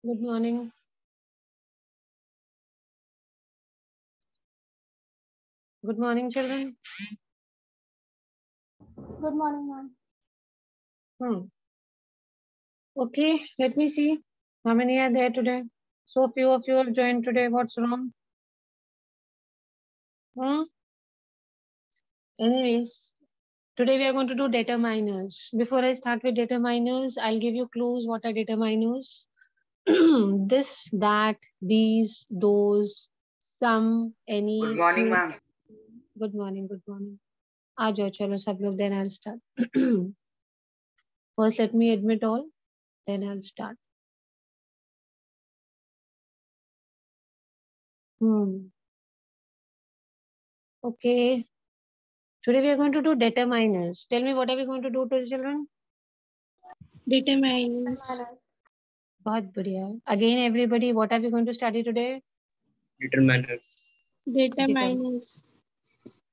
Good morning. Good morning, children. Good morning, ma'am. Okay, let me see how many are there today. So few of you have joined today. What's wrong? Anyways, today we are going to do determiners. Before I start with determiners, I'll give you clues. What are determiners? This, that, these, those, some, any. Good morning, few. ma'am. Good morning. Good morning. आ जाओ चलो सब लोग. Then I'll start. First, let me admit all. Then I'll start. Okay. Today we are going to do determiners. Tell me, what are we going to do to the children? Determiners. बहुत बढ़िया. Again, everybody, what are we going to study today? Determiners. Determiners.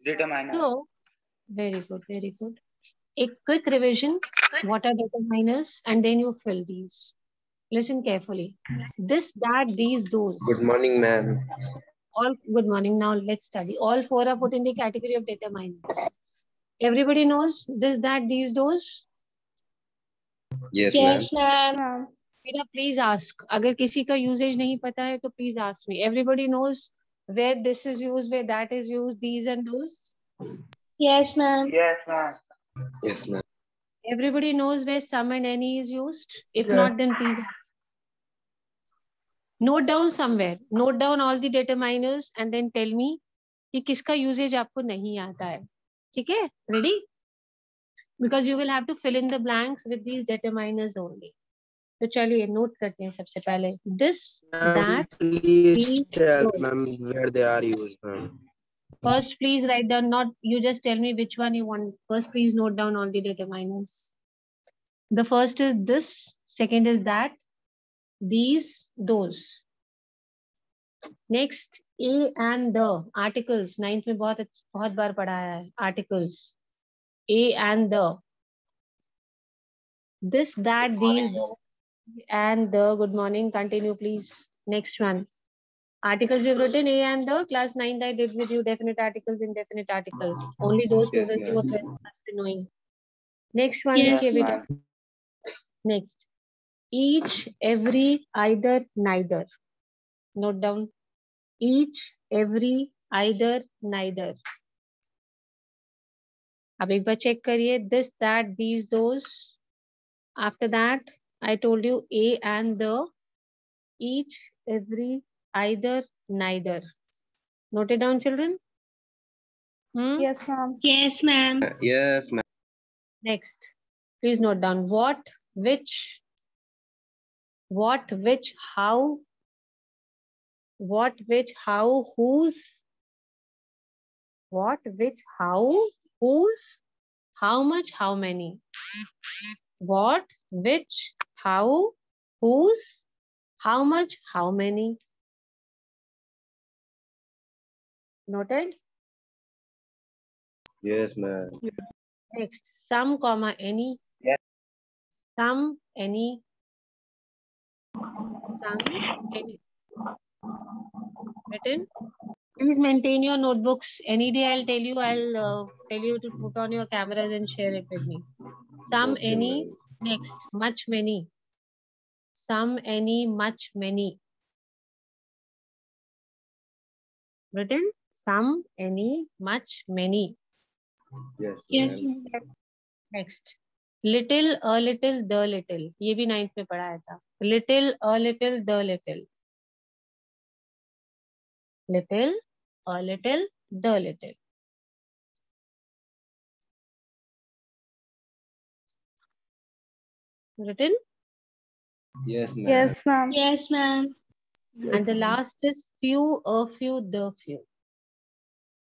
Determiners. So, very good, very good. A quick revision. What are determiners? And then you fill these. Listen carefully. This, that, these, those. Good morning, ma'am. All good morning. Now let's study. All four are put in the category of determiners. Everybody knows this, that, these, those. Yes, Yes, ma'am. ma'am. Meera, please ask. अगर किसी का usage नहीं पता है तो please ask me. Everybody knows where this is used, where that is used, these and those. Yes, ma'am. Yes, ma'am. Yes, ma'am. Everybody knows where some and any is used. If Yes. not, then please ask. Note down somewhere. Note down all the determiners and then tell me कि किसका usage आपको नहीं आता है. ठीक है? Ready? Because you will have to fill in the blanks with these determiners only. तो चलिए नोट करते हैं सबसे पहले. This, that, Please these, tell those. ma'am where they are used, ma'am. First, please write down, not you just tell me which one you want. First, please note down all the determiners. The first is this, second is that, these, those. Next, A and the articles. 9th में बहुत बार पढ़ाया है articles. A and the. This, that, these, those, and the. Good morning. Continue, please. Next one. Articles you've written A and the. Class 9 I did with you definite articles, indefinite articles. Only those Yes, students who ma'am. are present must be knowing. Next one. Yes, लिखिए ma'am. बेटा. Next. Each, every, either, neither. Note down. Each, every, either, neither. अब एक बार check करिए. This, that, these, those. After that, I told you A and the. Each, every, either, neither. Note it down, children. Yes, ma'am. Yes, ma'am. Yes, ma'am. Next, please note down what, which, how, what, which, how, whose, what, which, how, whose, how much, how many. What, which, how, whose, how much, how many. Noted? Yes, ma'am. Next, some, comma, any. Yes. Some, any. Some, any. Written? Please maintain your notebooks. Any day I'll tell you to put on your cameras and share it with me. Some, Okay, any. ma'am. Next, much, many. Some, any, much, many. Written? Some, any, much, many. Yes, Yes, ma'am. ma'am. Next, little, a little, the little. ये भी 9th में पढ़ाया था. Little, a little, the little. Little, a little, the little. Written? Yes, ma'am. Yes, ma'am. Yes, ma'am. And the last is few, a few, the few.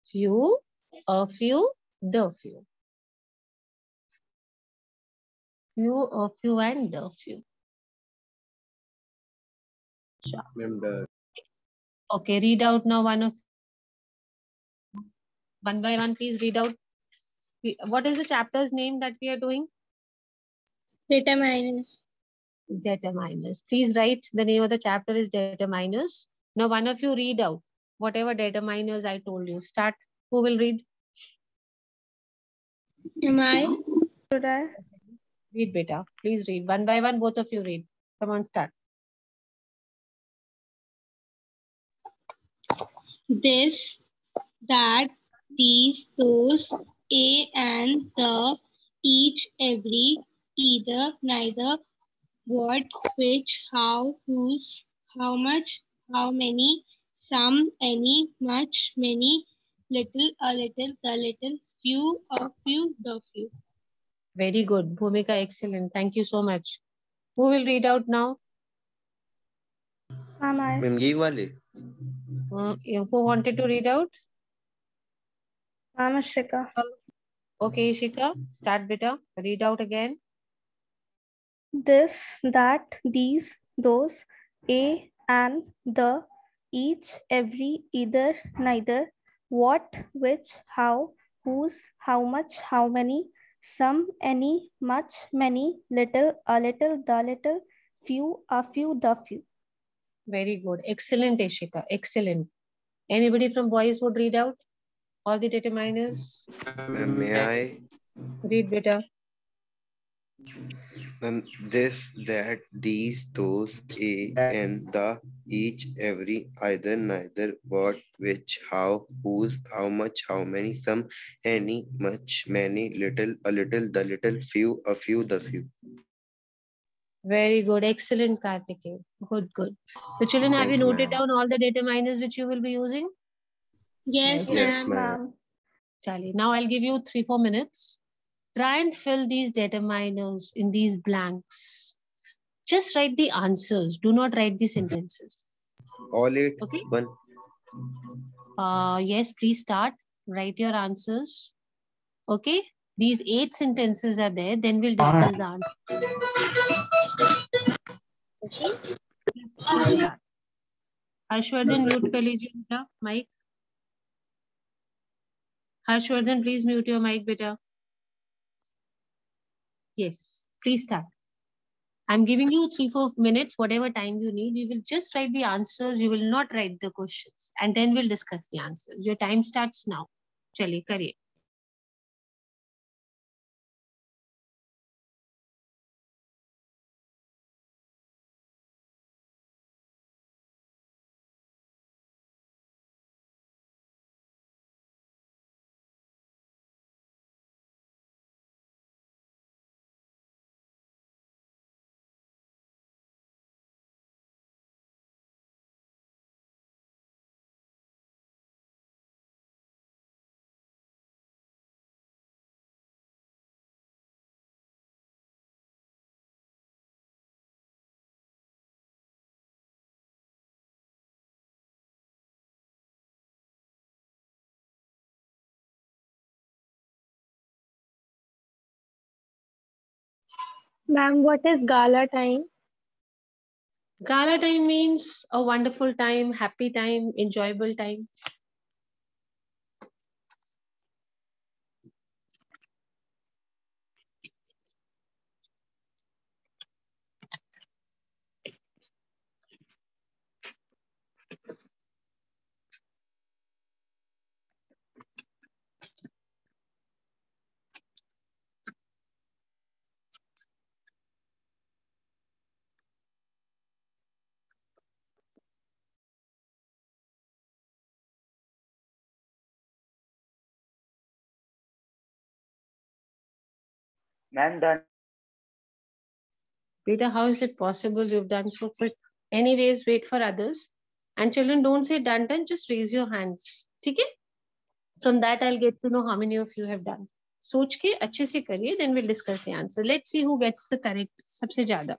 Few, a few, the few. Few, a few, and the few. Sure. Remember. Okay, read out now one by one, please read out. What is the chapter's name that we are doing? Determiners. Determiners. Please write the name of the chapter is determiners. Now one of you read out whatever determiners I told you. Start. Who will read? Am I? Should I? Read, beta. Please read. One by one, both of you read. Come on, start. This, that, these, those, a and the, each, every, either, neither, what, which, how, whose, how much, how many, some, any, much, many, little, a little, the little, few, a few, the few. Very good. Bhumika, excellent. Thank you so much. Who will read out now? Ma'am, ye wale. Who wanted to read out? I'm Ashika. Okay, Ishika, start, beta. Read out again. This, that, these, those, a and the, each, every, either, neither, what, which, how, whose, how much, how many, some, any, much, many, little, a little, the little, few, a few, the few. Very good. Excellent, Ishika. Excellent. Anybody from boys would read out all the determiners? Ma'am, may I? Read, beta. Ma'am, this, that, these, those, a, and the, each, every, either, neither, what, which, how, whose, how much, how many, some, any, much, many, little, a little, the little, few, a few, the few. Very good. Excellent, Kartikeya. Good, good. So, children, have you Thank you, noted ma'am. down all the determiners which you will be using? Yes, Yes, ma'am. ma'am. Charlie, now I'll give you 3-4 minutes. Try and fill these determiners in these blanks. Just write the answers. Do not write the sentences. All 8, Okay? 1. Yes, please start. Write your answers. Okay? These 8 sentences are there. Then we'll discuss the answer. Okay? Please start. Harshvardhan, mute कर लीजिए बेटा mic. Harshvardhan, please mute your mic, beta. Yes, please start. I'm giving you 3-4 minutes, whatever time you need. You will just write the answers. You will not write the questions. And then we'll discuss the answers. Your time starts now. Chaliye, kariye. Ma'am, what is gala time? Gala time means a wonderful time, happy time, enjoyable time. Ma'am, done. Beta, how is it possible you've done so quick? Anyways, wait for others. And children, don't say done, just raise your hands. Okay? From that, I'll get to know how many of you have done. सोच के अच्छे से करिए, then we'll discuss the answer. Let's see who gets the correct सबसे ज्यादा.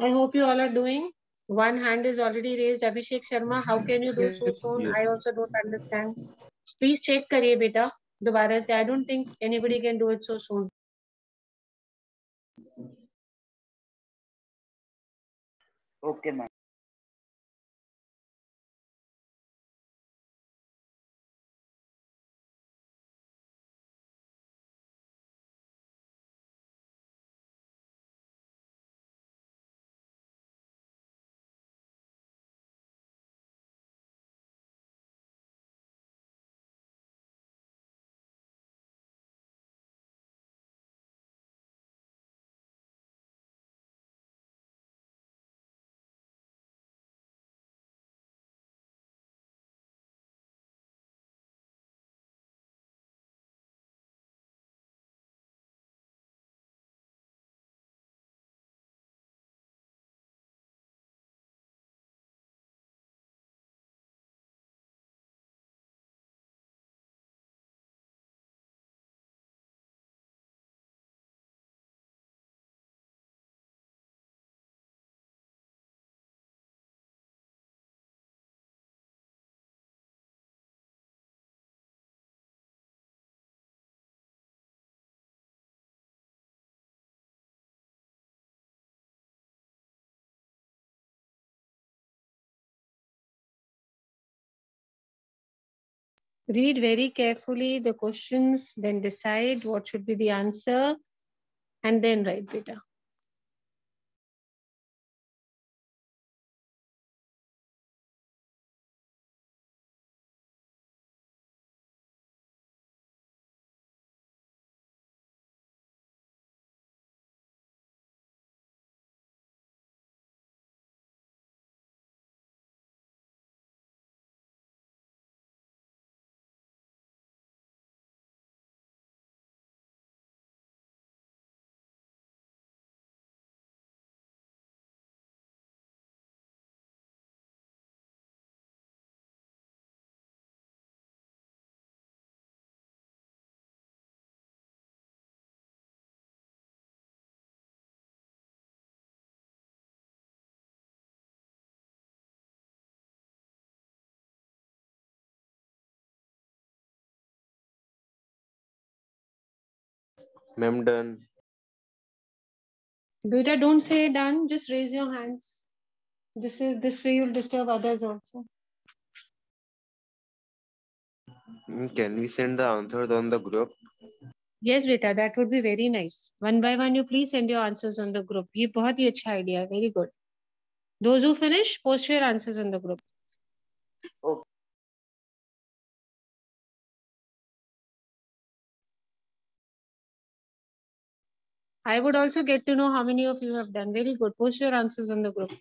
I hope you all are doing. One hand is already raised. Abhishek Sharma, how can you do so soon? Yes, I ma'am. also don't understand. Please check करिए बेटा दोबारा से. I don't think anybody can do it so soon. Okay, ma'am. Read very carefully the questions, then decide what should be the answer, and then write बेटा. Ma'am, done. Beta, don't say done. Just raise your hands. This way you'll disturb others also. Can we send the answers on the group? Yes, beta, that would be very nice. One by one, you please send your answers on the group. ये बहुत ही अच्छा idea है. Very good. Those who finish, post your answers on the group. Okay. I would also get to know how many of you have done. Very good. Post your answers on the group.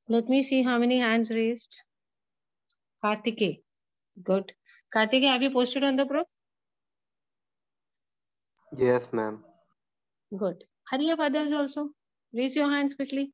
Let me see how many hands raised. Kartike. Good. Kartike, have you posted on the group? Yes, ma'am. Good. Hurry up, others also. Raise your hands quickly.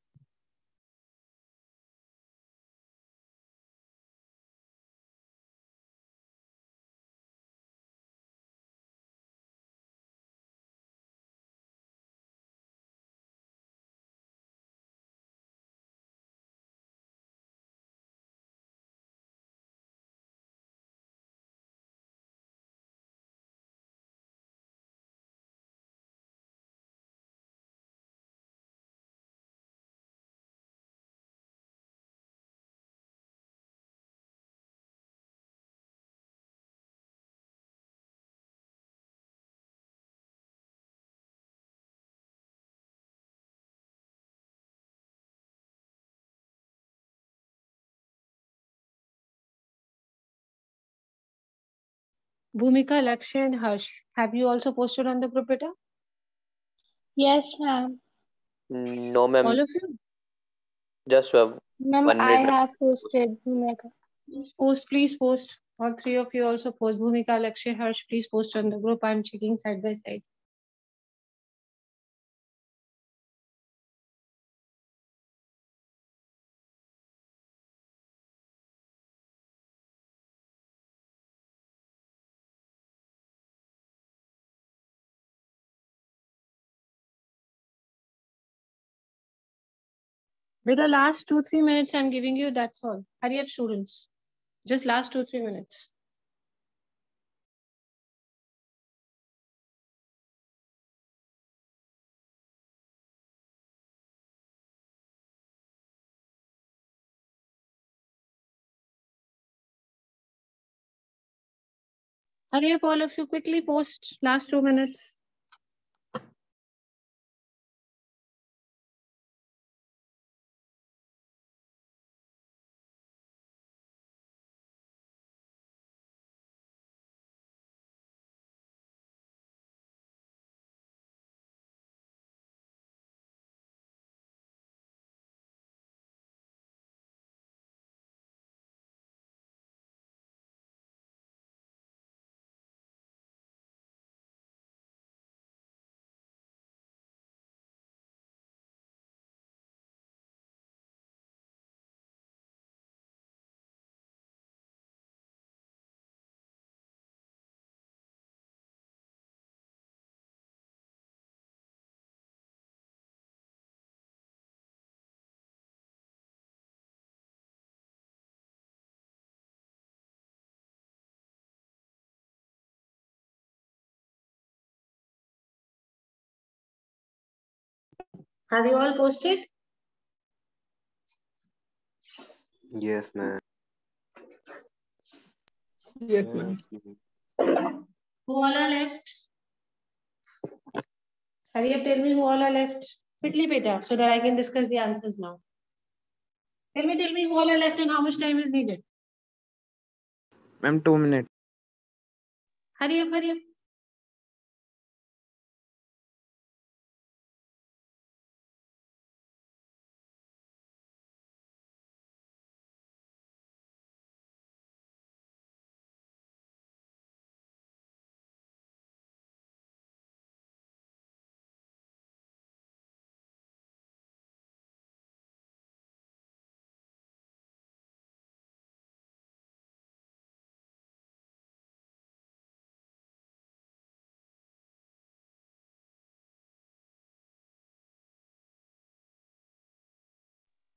Bhumika, Lakshya, and Harsh. Have you also posted on the group, beta? Yes, ma'am. No, ma'am. All of you? Just Ma'am, 1 minute. I have posted. Bhumika. Please post, please post. All three of you also post. Bhumika, Lakshya, Harsh, please post on the group. I'm checking side by side. With the last 2-3 minutes I'm giving you, that's all. Hurry up, students. Just last 2-3 minutes. Hurry up, all of you. Quickly post. Last 2 minutes. Have you all posted? Yes, ma'am. Yes, ma'am. Who all are left? Hurry up, tell me who all are left. Quickly, beta, so that I can discuss the answers now. Tell me who all are left and how much time is needed. Ma'am, 2 minutes. Hurry up, hurry up.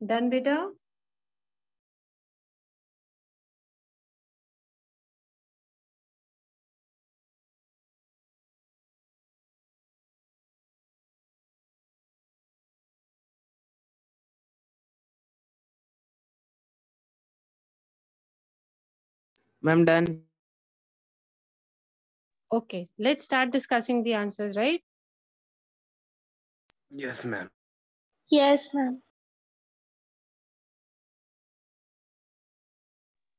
Done, beta? Ma'am, done. Okay, let's start discussing the answers, right? Yes, ma'am. Yes, ma'am.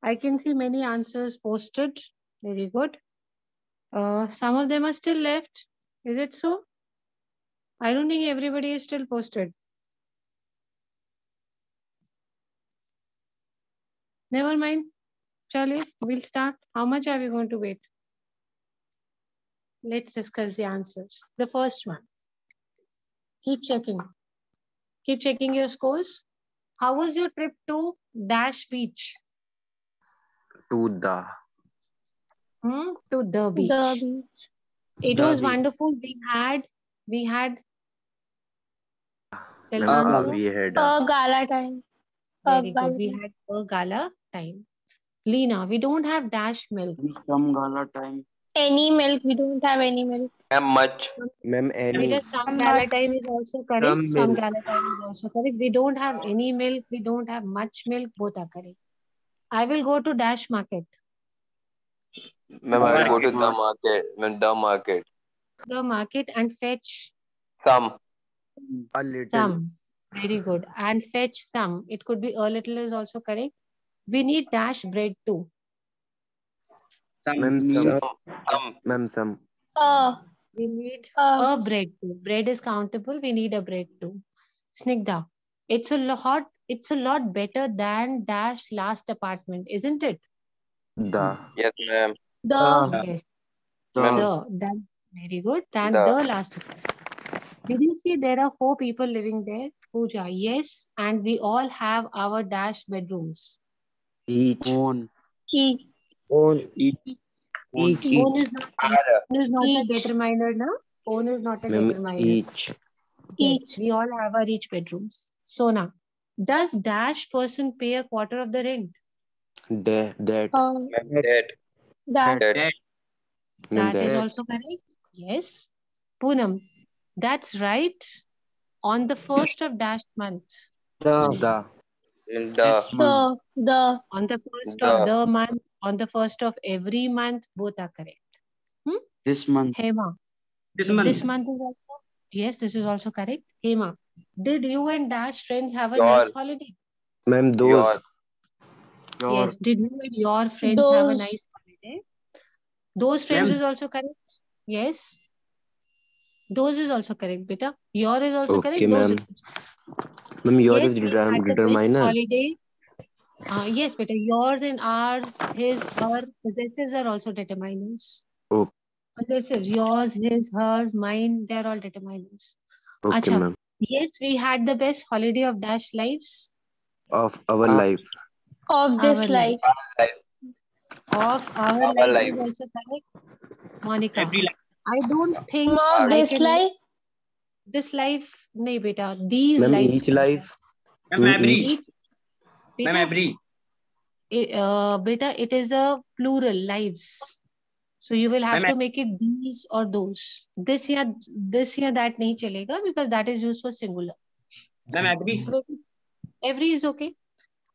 I can see many answers posted. Very good. Some of them are still left. Is it so? I don't think everybody is still posted. Never mind. Charlie, we'll start. How much are we going to wait? Let's discuss the answers. The first one. Keep checking. Keep checking your scores. How was your trip to Dash Beach? To the. To the beach. The beach. It The was beach. wonderful. We had. Tell me Ma'am, also. we had A gala time. Very gala good. We time. had a gala time. Lena, we don't have Dash milk. Some gala time. Any milk? We don't have any milk. Ma'am, much. ma'am any. Because some Much. gala time is also correct. Some Some milk. gala time is also correct. We don't have any milk. We don't have much milk. Both are correct. I will go to Dash Market. Ma'am, I will go to the market. Ma'am, the market. The market and fetch Some. A little. some. Very good. And fetch some. It could be a little is also correct. We need Dash bread too. Ma'am, some. Some. Ma'am, some. We need A a bread too. Bread is countable. We need a bread too. Snigdha, it's a lot better than Dash last apartment, isn't it? The. Yes, ma'am. the Yes. Ma'am, That very good. Than the. the last apartment. Did you see there are 4 people living there? Pooja, yes. And we all have our Dash bedrooms. Each. Own. each. Own. Each. Each. Own is not a Each. determiner, no? Own is not a Ma'am, determiner. each. Yes, Each. we all have our each bedrooms. Sona, does Dash person pay a quarter of the rent? That. Ma'am, that. That. That. Ma'am, That is that. also correct. Yes. Poonam, that's right. On the first of Dash month. The. The. Ma'am, This the. month. The. On the first The. of the month. On the first of every month. Both are correct. This month. Hema, This this month is also. Yes, this is also correct. Hema, did you and Dash friends have a Your. nice holiday? Ma'am, those. Your. Your. Yes. Did you and your friends have a Those. nice holiday? Those friends Ma'am. is also correct. Yes. Those is also correct, beta. Your is also Okay, correct. Those ma'am. is. Ma'am, yours Yes, is we had the best determiner. holiday. Yes, beta. Yours and ours, his, her, possessives are also determiners. Oh, Possessives, yours, his, hers, mine, they're all determiners. okay, Acha. ma'am. Yes, we had the best holiday of Dash lives. Of our life. Of this Our life. Life. Of our Our life life. is also correct. Monica, Every life. I don't think Of I this can life. this life, nahi beta, these Ma'am, lives. each life. Ma'am, In every. each. Each, Ma'am, beta, every. beta, it is a plural, lives. So you will have Ma'am, to make it these or those. This here that nahi chalega because that is used for singular. Ma'am, agree. Every is okay.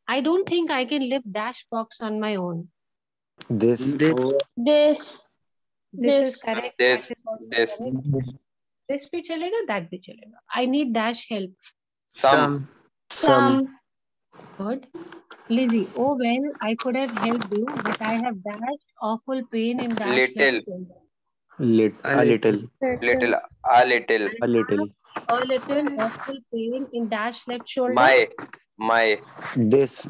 I don't think I can lift dash box on my own. This. This. This is correct. This. That is also This. correct. This भी चलेगा, that भी चलेगा. I need dash help. Some. Some. Good. Lizzie, oh well, I could have helped you, but I have dashed awful pain in dash Little. left shoulder. A little. Little. A little. A little. A little awful pain in dash left shoulder. My. This.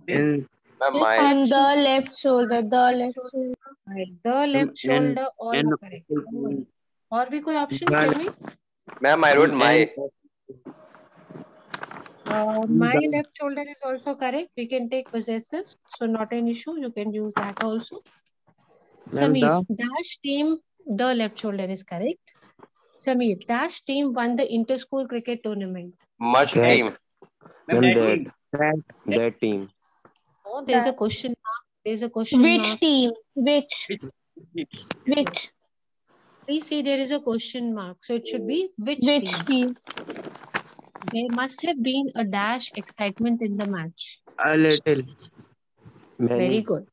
In Ma'am, This my. And the left shoulder. The left shoulder. Right. The left shoulder, all and are correct. और भी कोई option? Tell me. Ma'am, I wrote my. My left shoulder is also correct. We can take possessives, so not an issue. You can use that also. Sameer, dash team, the left shoulder is correct. Sameer, dash team won the inter-school cricket tournament. Much That. team. Ma'am, That team. Oh, there's a question mark. There's a question Which mark. team? Which? Please see, there is a question mark. So it should be which team? There must have been a dash excitement in the match. a little. Many. Very good.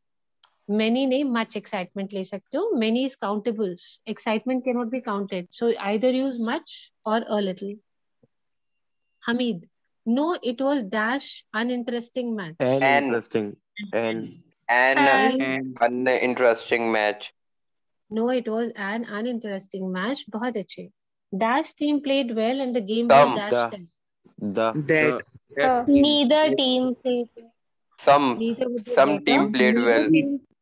Many नहीं, much excitement ले सकते हो. Many is countables. Excitement cannot be counted. So either use much or a little. Hamid, no, it was dash uninteresting match. Interesting. An uninteresting match. No, it was an uninteresting match. बहुत अच्छे. Dash team played well and the game was dash time. That. Neither team played. Some team played well.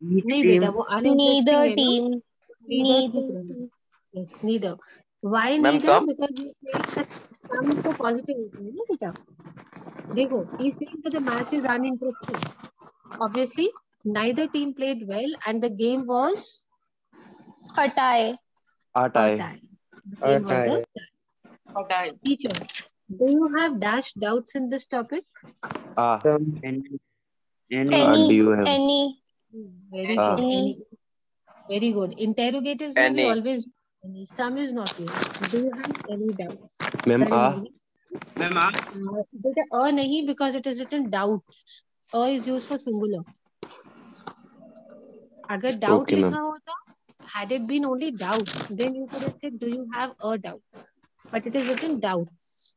नहीं बेटा, वो uninteresting Neither है ना? team. Yes, neither. Why Ma'am, neither? some? Because you saying that some तो positive होते हैं ना बेटा. देखो, he's saying that the match is uninteresting. Obviously, neither team played well and the game was A tie. a tie. The game was a tie. Teacher, do you have dash doubts in this topic? Do you have? Any. Very good. Any. Very good. Interrogatives may be always any. Some is not used. Do you have any doubts? Ma'am, Beta nahi, because it is written doubts. Is used for singular. Agar doubt likha hota, had it been only doubts, then you could have said, do you have a doubt? But it is written doubts.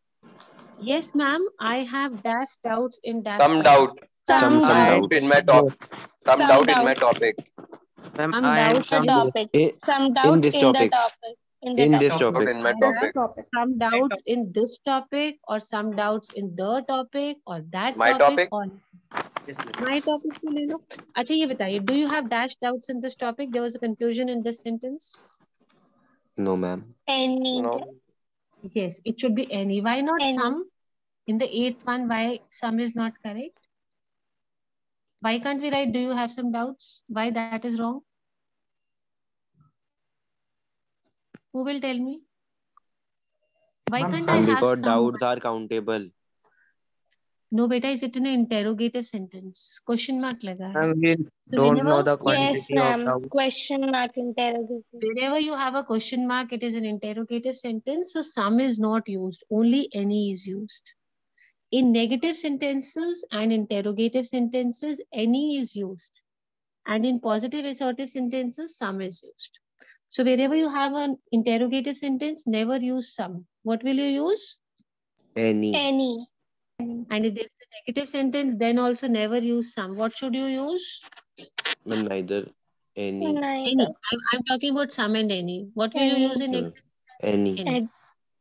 Yes, ma'am, I have dash doubts in dash. Some doubt. Some doubt in my topic. Some doubt in my topic. Some doubt in this topic. In this topic. In my topic. Some doubts in this topic, or some doubts in the topic, or that My topic. or my topic को ले लो. अच्छा ये बताइए, do you have dash doubts in this topic? There was a confusion in this sentence. No, ma'am. Any. No. Yes, it should be any. Why not some? In the 8th one, why some is not correct? Why can't we write, do you have some doubts? Why that is wrong? Who will tell me? Why can't I have Because some? doubts are countable. No, beta, is it in an interrogative sentence? Question mark laga hai. We don't know the quantity Yes, ma'am. of doubt. Question mark interrogative. Wherever you have a question mark, it is an interrogative sentence. So some is not used. Only any is used. In negative sentences and interrogative sentences, any is used. And in positive assertive sentences, some is used. So wherever you have an interrogative sentence, never use some. What will you use? Any. And if there is a negative sentence, then also never use some. What should you use? Neither. Any. Any. I'm talking about some and any. What will you use in negative? Any.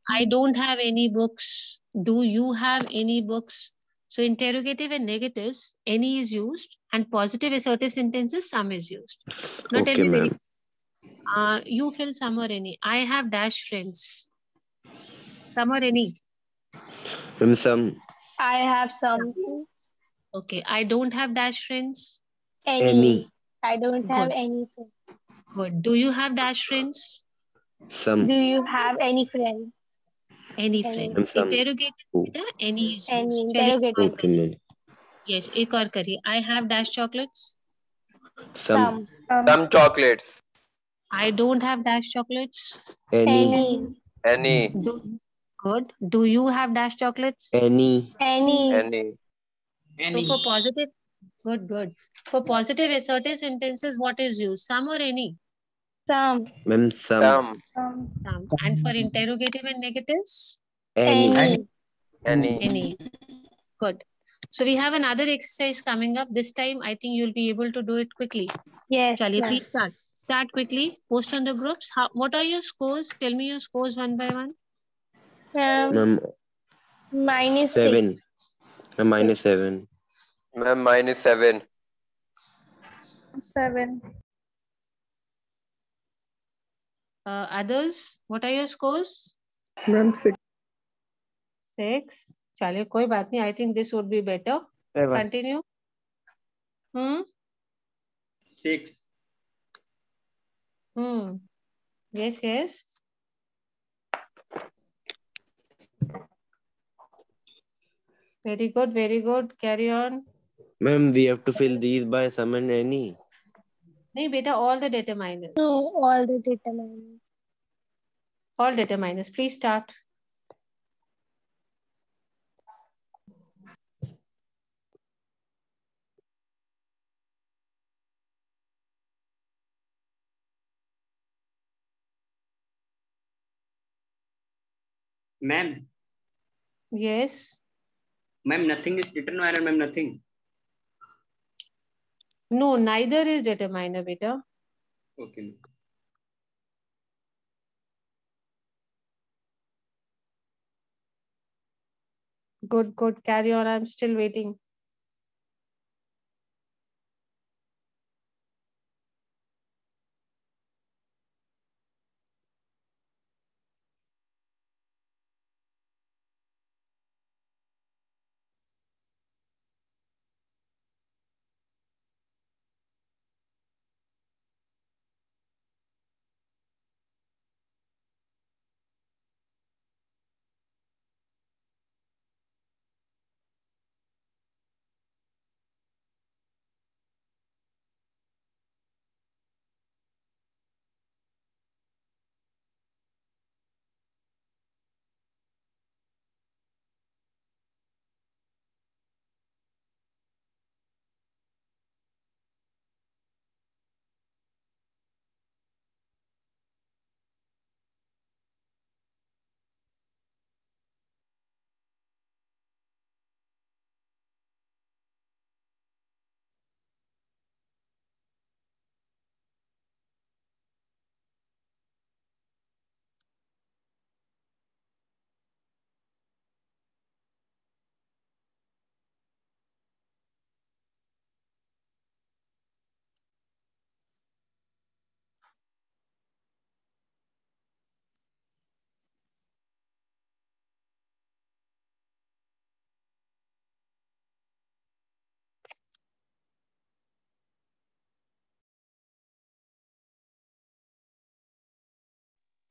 I don't have any books. Do you have any books? So interrogative and negatives, any is used, and positive assertive sentences, some is used. Now tell me very. You fill some or any. I have dash friends. Some or any. Some. I have some. Okay. I don't have dash friends. Any. I don't have any friends. Good. Do you have dash friends? Some. Do you have any friends? Any friends. Interrogative. Any is used. Any interrogative. Okay, ma'am. Yes. एक और करिए. I have dash chocolates. Some. Some chocolates. I don't have dash chocolates. Any. Any. Good. Do you have dash chocolates? Any. Any. So for positive, good. For positive assertive sentences, what is used? Some or any? Some. Ma'am, some. Some. Some. And for interrogative and negatives? Any. Any. Good. So we have another exercise coming up. This time, I think you'll be able to do it quickly. Yes. Chaliye, ma'am. please start. Start quickly. Post on the groups. What are your scores? Tell me your scores one by one. Ma'am, Minus 7. 6. Ma'am, minus 7. Ma'am, minus 7. 7. Others, what are your scores? Ma'am, 6. 6. चलिए कोई बात नहीं. I think this would be better. 7. Continue. 6. Yes. Very good. Carry on. Ma'am, we have to fill these by some and any. नहीं बेटा, all the determiners. No, all the determinants. All determiners. Please start. Ma'am. Yes. Ma'am, nothing is determiner, ma'am, nothing. No, neither is determiner, beta. Okay. Good. Carry on. I'm still waiting.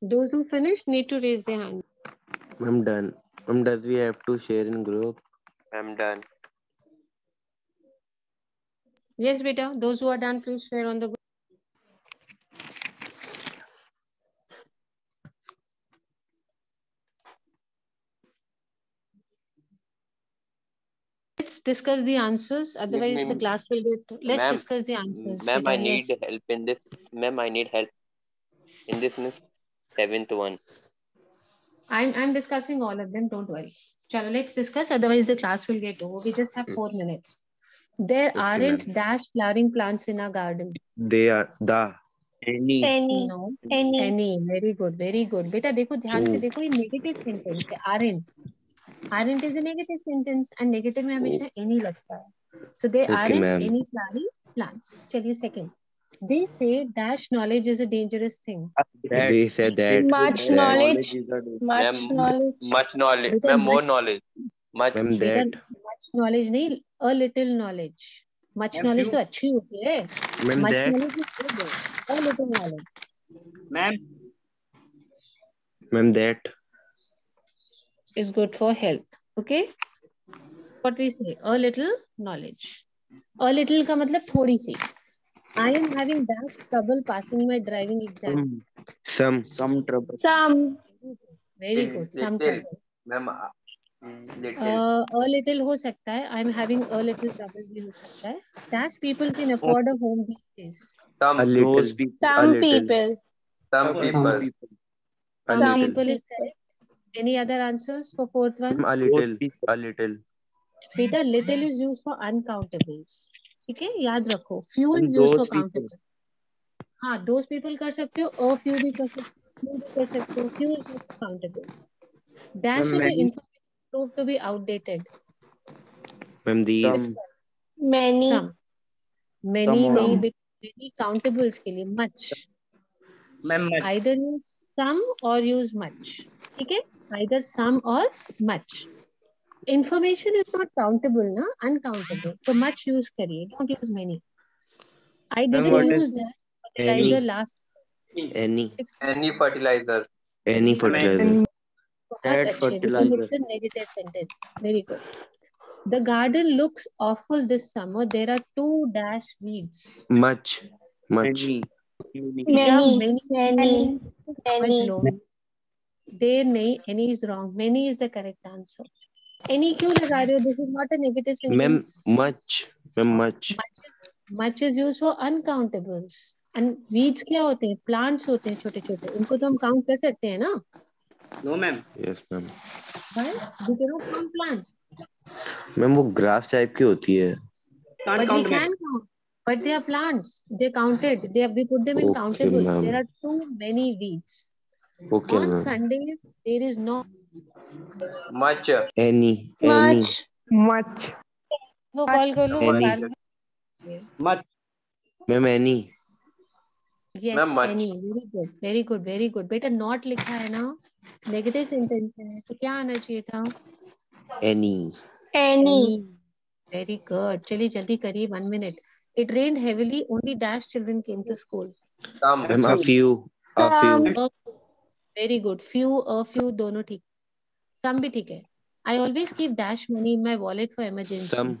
Those who finished need to raise their hand. I'm done. Does we have to share in group? I'm done. Yes, beta. Those who are done, please share on the group. Let's discuss the answers. Otherwise, the class will get. Let's discuss the answers. Ma'am, beta. I need Yes. help in this. Ma'am, I need help in this 7th one. I'm discussing all of them. Don't worry. Chalo, let's discuss. Otherwise, the class will get over. We just have 4 minutes. There Okay, aren't ma'am. dash flowering plants in our garden. They are the. Any. No. Any. Any. Very good. बेटा देखो ध्यान से देखो ये negative sentence है. Aren't is a negative sentence and negative में हमेशा any लगता है. So there Okay, aren't ma'am. any flowering plants. चलिए second. They say dash knowledge is a dangerous thing. They said that. Much that. knowledge. Much Ma'am, knowledge. much knowledge. Beta, Ma'am, more much- knowledge. Much. Ma'am, बेटा that. much knowledge नहीं, a little knowledge. Much Ma'am, knowledge few. तो अच्छी होती है. Ma'am, Much that. knowledge is good. A little knowledge Ma'am. Ma'am, that. is good for health. Okay. What we say? A little knowledge. A little का मतलब थोड़ी सी. I am having dash trouble passing my driving exam. Some. Some trouble. Some. Very good. Some Little. trouble. Ma'am little a little हो सकता है. I'm having a little trouble भी हो सकता है. Dash people can afford a home these days. some A little. people. A Some little. people. some Some people people. A Some little. people is correct. Any other answers for fourth one? A little. A little. Beta, little is used for uncountables. ठीक है, याद रखो. Few is used Those for people. countable. हाँ, those people कर सकते हो. A few भी कर सकते हो. Few भी कर सकते हो. Few is used for countables. Dash of the Many. information proved to be outdated. Ma'am, these. Which Some. one? Many. Some. Many Some नहीं. of. Many countables के लिए much. Ma'am much. Either use some or use much. ठीक है? Either some or much. Information is not countable, na? Uncountable. So much use करिए. Don't use many. I didn't what use is that any? fertilizer last. Any. any fertilizer Any fertilizer. बहुत That अच्छे, because fertilizer. it's a negative sentence. Very good. The garden looks awful this summer. There are 2 dash weeds. Much. Much. Many. Yeah, Many. many. Many. समझ Many. Low. There नहीं. Any is wrong. Many is the correct answer. Any क्यों लगा रहे हो? This is not a negative Ma'am, sentence. much. Ma'am, much. Much is used for uncountables. And weeds क्या होते हैं? Plants होते हैं छोटे छोटे. उनको तो हम count कर सकते हैं ना? No ma'am. Yes, ma'am. Why? We cannot count plants. Ma'am वो ग्रास टाइप की होती है. Can't But we count ma'am. can count. But they are plants. They counted. We put them in Okay, countables. ma'am. There are too many weeds. Okay, On ma'am. Sundays, there is no. much Any. Much. Much. वो call कर लो. Any. बाद में. Much. Ma'am, any. Yes, Ma'am, much. any. Very good. Very good. Very good. बेटा not लिखा है ना? Negative sentence है. तो क्या आना चाहिए था? Any. Any. Very good. चलिए जल्दी करिए. 1 minute. It rained heavily. Only dash children came to school. some Ma'am, a few. A Some. few. Very good. Few, a few, दोनों ठीक. Some भी ठीक है. I always keep dash money in my wallet for emergency. Some.